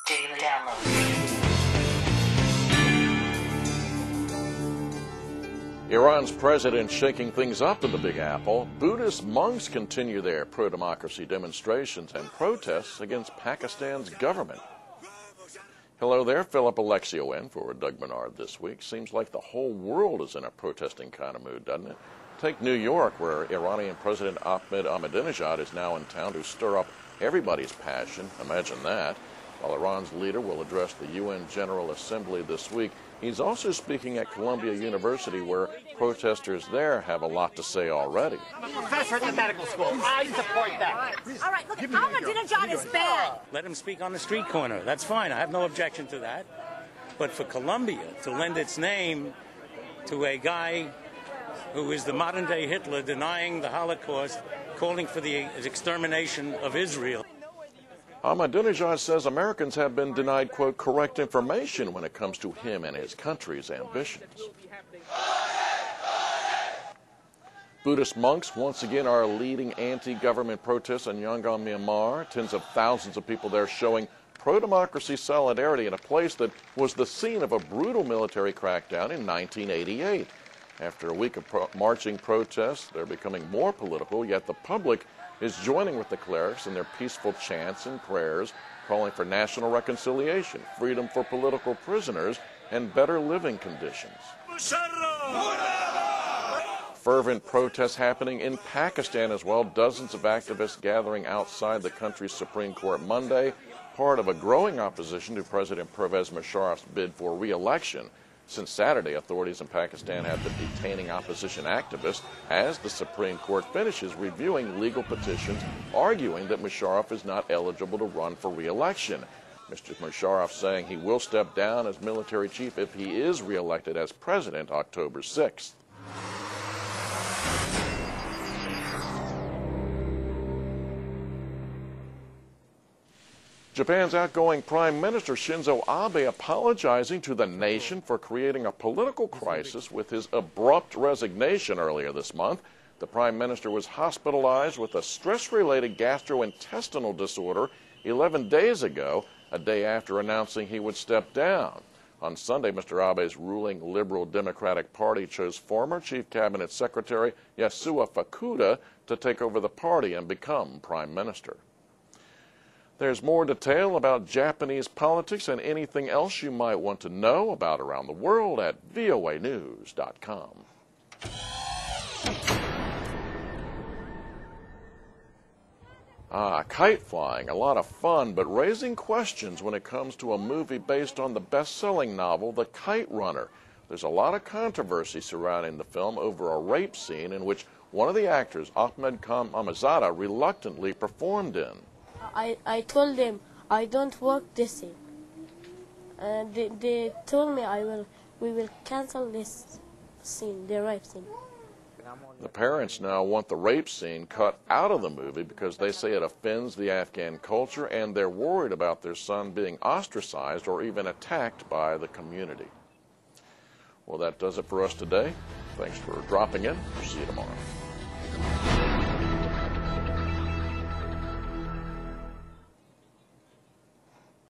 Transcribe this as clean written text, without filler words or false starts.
Daily download. Iran's president shaking things up in the Big Apple. Buddhist monks continue their pro-democracy demonstrations and protests against Pakistan's government. Hello there, Philip Alexio in for Doug Bernard this week. Seems like the whole world is in a protesting kind of mood, doesn't it? Take New York, where Iranian President Ahmadinejad is now in town to stir up everybody's passion. Imagine that. While Iran's leader will address the UN General Assembly this week, he's also speaking at Columbia University, where protesters there have a lot to say already. I'm a professor at the medical school. I support that. All right, look, Ahmadinejad is bad. Let him speak on the street corner. That's fine. I have no objection to that. But for Columbia to lend its name to a guy who is the modern-day Hitler, denying the Holocaust, calling for the extermination of Israel. Ahmadinejad says Americans have been denied, quote, correct information when it comes to him and his country's ambitions. Buddhist monks once again are leading anti-government protests in Yangon, Myanmar. Tens of thousands of people there showing pro-democracy solidarity in a place that was the scene of a brutal military crackdown in 1988. After a week of marching protests, they're becoming more political, yet the public is joining with the clerics in their peaceful chants and prayers, calling for national reconciliation, freedom for political prisoners, and better living conditions. Fervent protests happening in Pakistan as well. Dozens of activists gathering outside the country's Supreme Court Monday, part of a growing opposition to President Pervez Musharraf's bid for re-election. Since Saturday, authorities in Pakistan have been detaining opposition activists as the Supreme Court finishes reviewing legal petitions arguing that Musharraf is not eligible to run for re-election. Mr. Musharraf saying he will step down as military chief if he is re-elected as president October 6th. Japan's outgoing Prime Minister Shinzo Abe apologizing to the nation for creating a political crisis with his abrupt resignation earlier this month. The Prime Minister was hospitalized with a stress-related gastrointestinal disorder 11 days ago, a day after announcing he would step down. On Sunday, Mr. Abe's ruling Liberal Democratic Party chose former Chief Cabinet Secretary Yasuo Fukuda to take over the party and become Prime Minister. There's more detail about Japanese politics and anything else you might want to know about around the world at voanews.com. Kite flying, a lot of fun, but raising questions when it comes to a movie based on the best-selling novel, The Kite Runner. There's a lot of controversy surrounding the film over a rape scene in which one of the actors, Ahmed Khan Amazada, reluctantly performed in. I told them I don't work this scene, and they told me we will cancel this scene, the rape scene. The parents now want the rape scene cut out of the movie because they say it offends the Afghan culture, and they're worried about their son being ostracized or even attacked by the community. Well, that does it for us today. Thanks for dropping in. See you tomorrow.